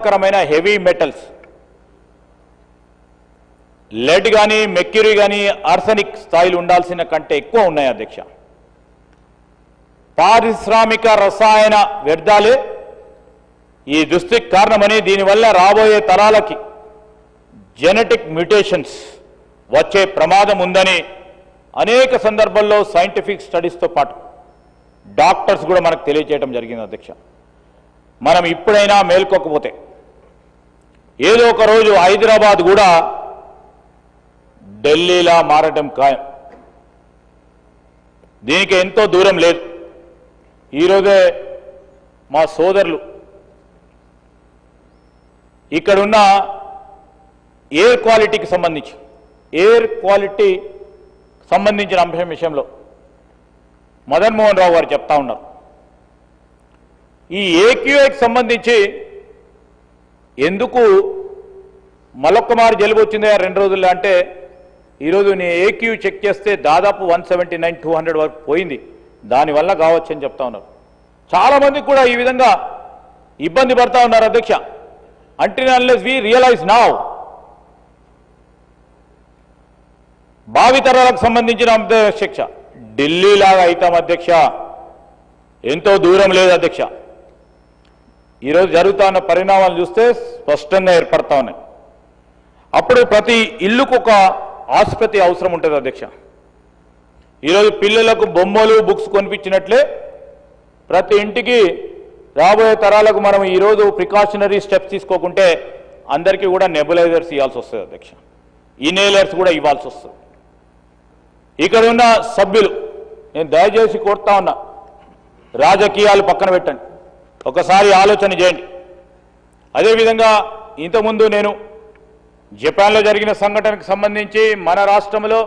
రకమైన heavy metals lead కానీ mercury కానీ ఆర్సెనిక్ స్థాయిలు ఉండాల్సిన కంటే ఎక్కువ ఉన్నాయి అధ్యక్ష. పారిశ్రామిక రసాయన వ్యర్థాలే ఈ దుస్థితికి కారణమని, దీనివల్ల రాబోయే తరాలకి జెనెటిక్ మ్యూటేషన్స్ వచ్చే ప్రమాదం ఉందని అనేక సందర్భాల్లో సైంటిఫిక్ స్టడీస్తో పాటు డాక్టర్స్ కూడా మనకు తెలియజేయడం జరిగింది అధ్యక్ష. మనం ఇప్పుడైనా మేల్కోకపోతే ఏదో ఒక రోజు హైదరాబాద్ కూడా ఢిల్లీలా మారడం ఖాయం. దీనికి ఎంతో దూరం లేదు. ఈరోజే మా సోదరులు ఇక్కడున్న ఎయిర్ క్వాలిటీకి సంబంధించిన అంశం విషయంలో మదన్ మోహన్ రావు గారు చెప్తా ఉన్నారు. ఈ ఏక్యూఐకి సంబంధించి ఎందుకు మళ్ళొక్కమారి జలుబు వచ్చిందా 2 రోజుల్లో అంటే, ఈరోజు నీ ఏక్యూ చెక్ చేస్తే దాదాపు 179, 200 వరకు పోయింది. దానివల్ల కావచ్చు అని చెప్తా ఉన్నారు. చాలామందికి కూడా ఈ విధంగా ఇబ్బంది పడతా ఉన్నారు అధ్యక్ష. Until unless we realise now, భావితరాలకు సంబంధించిన అధ్యక్ష ఢిల్లీ లాగా అవుతాం అధ్యక్ష, ఎంతో దూరం లేదు అధ్యక్ష. ఈరోజు జరుగుతా ఉన్న పరిణామాలు చూస్తే స్పష్టంగా ఏర్పడతా ఉన్నాయి. అప్పుడు ప్రతి ఇల్లుకు ఒక ఆసుపత్రి అవసరం ఉంటుంది అధ్యక్ష. ఈరోజు పిల్లలకు బొమ్మలు బుక్స్ కొనిపించినట్లే ప్రతి ఇంటికి రాబోయే తరాలకు మనం ఈరోజు ప్రికాషనరీ స్టెప్స్ తీసుకోకుంటే అందరికీ కూడా నెబులైజర్స్ ఇవ్వాల్సి వస్తుంది అధ్యక్ష, ఇన్హేలర్స్ కూడా ఇవ్వాల్సి వస్తుంది. ఇక్కడ ఉన్న సభ్యులు నేను దయచేసి కోరుతా ఉన్నా, రాజకీయాలు పక్కన పెట్టండి, ఒకసారి ఆలోచన చేయండి. అదేవిధంగా ఇంతకుముందు నేను జపాన్లో జరిగిన సంఘటనకు సంబంధించి మన రాష్ట్రంలో,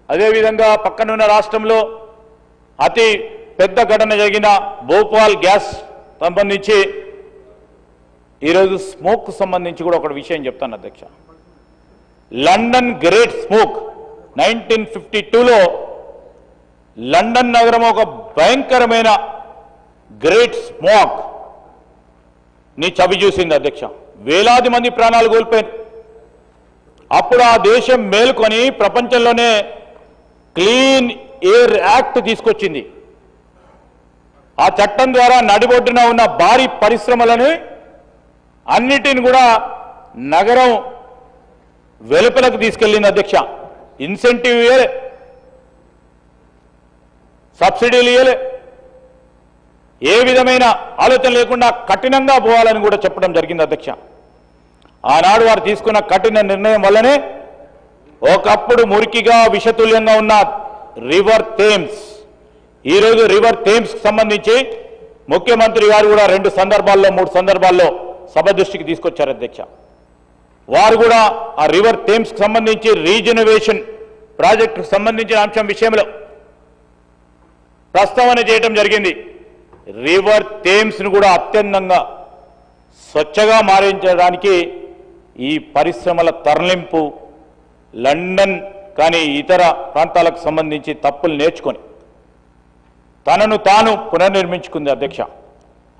అదేవిధంగా పక్కనున్న రాష్ట్రంలో అతి పెద్ద ఘటన జరిగిన భోపాల్ గ్యాస్ సంబంధించి ఈరోజు స్మోక్ సంబంధించి కూడా ఒక విషయం చెప్తాను అధ్యక్ష. లండన్ గ్రేట్ స్మోక్ 1952లో లండన్ నగరం ఒక భయంకరమైన గ్రేట్ స్మోక్ ని చవి చూసింది అధ్యక్ష. వేలాది మంది ప్రాణాలు కోల్పోయారు. అప్పుడు ఆ దేశం మేల్కొని ప్రపంచంలోనే క్లీన్ ఎయిర్ యాక్ట్ తీసుకొచ్చింది. ఆ చట్టం ద్వారా నడిబొడ్డున ఉన్న భారీ పరిశ్రమలను అన్నిటిని కూడా నగరం వెలుపలకు తీసుకెళ్లింది అధ్యక్ష. ఇన్సెంటివ్ ఇయ్యలే, సబ్సిడీలు ఇయ్యలే, ఏ విధమైన ఆలోచన లేకుండా కఠినంగా పోవాలని కూడా చెప్పడం జరిగింది అధ్యక్ష. ఆనాడు వారు తీసుకున్న కఠిన నిర్ణయం వల్లనే ఒకప్పుడు మురికిగా విషతుల్యంగా ఉన్న రివర్ థేమ్స్ ఈరోజు రివర్ థేమ్స్కి సంబంధించి ముఖ్యమంత్రి గారు కూడా 2 సందర్భాల్లో 3 సందర్భాల్లో సభ దృష్టికి తీసుకొచ్చారు అధ్యక్ష. వారు కూడా ఆ రివర్ థేమ్స్కి సంబంధించి రీజనరేషన్ ప్రాజెక్టుకు సంబంధించిన అంశం విషయంలో ప్రస్తావన చేయడం జరిగింది. రివర్ థేమ్స్ను కూడా అత్యంతంగా స్వచ్ఛగా మారించడానికి ఈ పరిశ్రమల తరలింపు, లండన్ కానీ ఇతర ప్రాంతాలకు సంబంధించి తప్పులు నేర్చుకొని తనను తాను పునర్నిర్మించుకుంది అధ్యక్ష.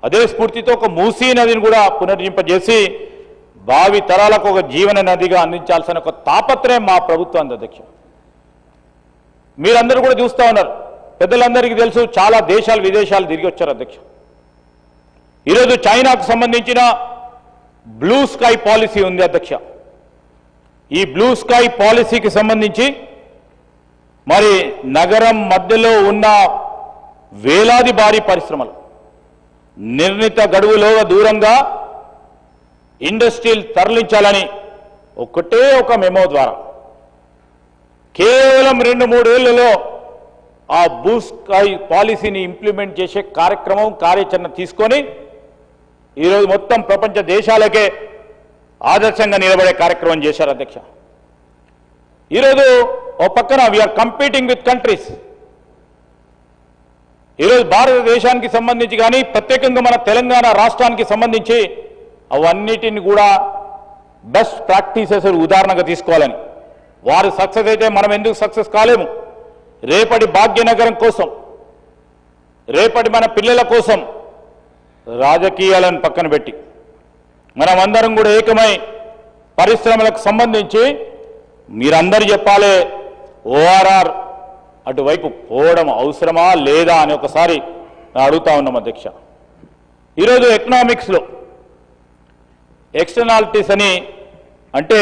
అదే స్ఫూర్తితో ఒక మూసీ నదిని కూడా పునర్జింపజేసి భావి తరాలకు ఒక జీవన నదిగా అందించాల్సిన ఒక తాపత్రయం మా ప్రభుత్వం అధ్యక్ష. మీరందరూ కూడా చూస్తూ ఉన్నారు, పెద్దలందరికీ తెలుసు, చాలా దేశాలు విదేశాలు తిరిగి వచ్చారు అధ్యక్ష. ఈరోజు చైనాకు సంబంధించిన బ్లూ స్కై పాలసీ ఉంది అధ్యక్ష. ఈ బ్లూ స్కై పాలసీకి సంబంధించి మరి నగరం మధ్యలో ఉన్న వేలాది భారీ పరిశ్రమలు నిర్ణీత గడువులో దూరంగా ఇండస్ట్రీలు తరలించాలని ఒకటే ఒక మెమో ద్వారా కేవలం 2-3 ఏళ్లలో ఆ బ్లూ స్కై పాలసీని ఇంప్లిమెంట్ చేసే కార్యాచరణ తీసుకొని ఈరోజు మొత్తం ప్రపంచ దేశాలకే ఆదర్శంగా నిలబడే కార్యక్రమం చేశారు అధ్యక్ష. ఈరోజు ఓ పక్కన వీఆర్ కంపీటింగ్ విత్ కంట్రీస్. ఈరోజు భారతదేశానికి సంబంధించి కానీ ప్రత్యేకంగా మన తెలంగాణ రాష్ట్రానికి సంబంధించి అవన్నిటిని కూడా బెస్ట్ ప్రాక్టీసెస్ ఉదాహరణగా తీసుకోవాలని, వారు సక్సెస్ అయితే మనం ఎందుకు సక్సెస్ కాలేము? రేపటి భాగ్యనగరం కోసం, రేపటి మన పిల్లల కోసం రాజకీయాలను పక్కన పెట్టి మనమందరం కూడా ఏకమై పరిశ్రమలకు సంబంధించి మీరందరూ చెప్పాలి, ఓఆర్ఆర్ అటువైపు పోవడం అవసరమా లేదా అని ఒకసారి అడుగుతా ఉన్నాం అధ్యక్ష. ఈరోజు ఎకనామిక్స్లో ఎక్స్టర్నాలిటీస్ అని అంటే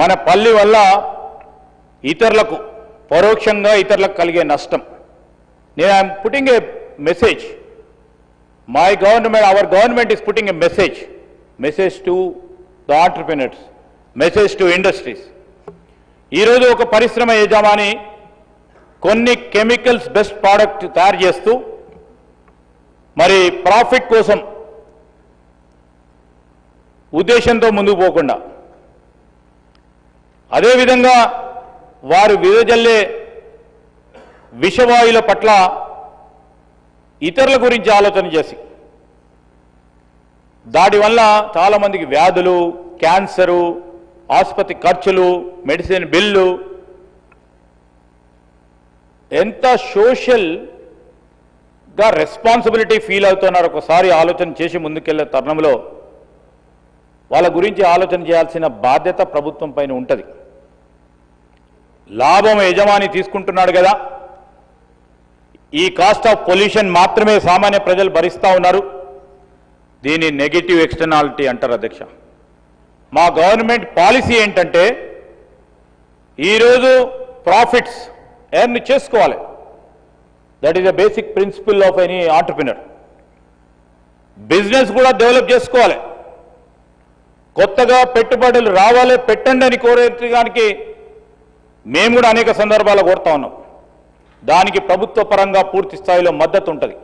మన పల్లి వల్ల ఇతరులకు పరోక్షంగా ఇతరులకు కలిగే నష్టం. నేను I'm putting a message, my government, our government is putting a message to the entrepreneurs, message to industries. ఈరోజు ఒక పరిశ్రమ యజమాని కొన్ని కెమికల్స్ బెస్ట్ ప్రోడక్ట్ తయారు చేస్తూ మరి ప్రాఫిట్ కోసం ఉద్దేశంతో ముందుకు పోకుండా అదేవిధంగా వారు విదజల్లే విషవాయుల పట్ల ఇతరుల గురించి ఆలోచన చేసి దానివల్ల చాలామందికి వ్యాధులు, క్యాన్సరు, ఆసుపత్రి ఖర్చులు, మెడిసిన్ బిల్లు, ఎంత సోషల్గా రెస్పాన్సిబిలిటీ ఫీల్ అవుతున్నారు ఒకసారి ఆలోచన చేసి ముందుకెళ్లే తరుణంలో వాళ్ళ గురించి ఆలోచన చేయాల్సిన బాధ్యత ప్రభుత్వం పైన ఉంటుంది. లాభం యజమాని తీసుకుంటున్నాడు కదా, ఈ కాస్ట్ ఆఫ్ పొల్యూషన్ మాత్రమే సామాన్య ప్రజలు భరిస్తూ ఉన్నారు. దీన్ని నెగటివ్ ఎక్స్టర్నాలిటీ అంటారు అధ్యక్ష. మా గవర్నమెంట్ పాలసీ ఏంటంటే ఈరోజు ప్రాఫిట్స్ ఎర్న్ చేసుకోవాలి. That is the basic principle of any entrepreneur. Business కూడా డెవలప్ చేసుకోవాలి, కొత్తగా పెట్టుబడులు రావాలి, పెట్టండి అని కోరేదానికి మేము కూడా అనేక సందర్భాల్లో కోరుతా ఉన్నాం. దానికి ప్రభుత్వ పరంగా పూర్తి స్థాయిలో మద్దతు ఉంటుంది.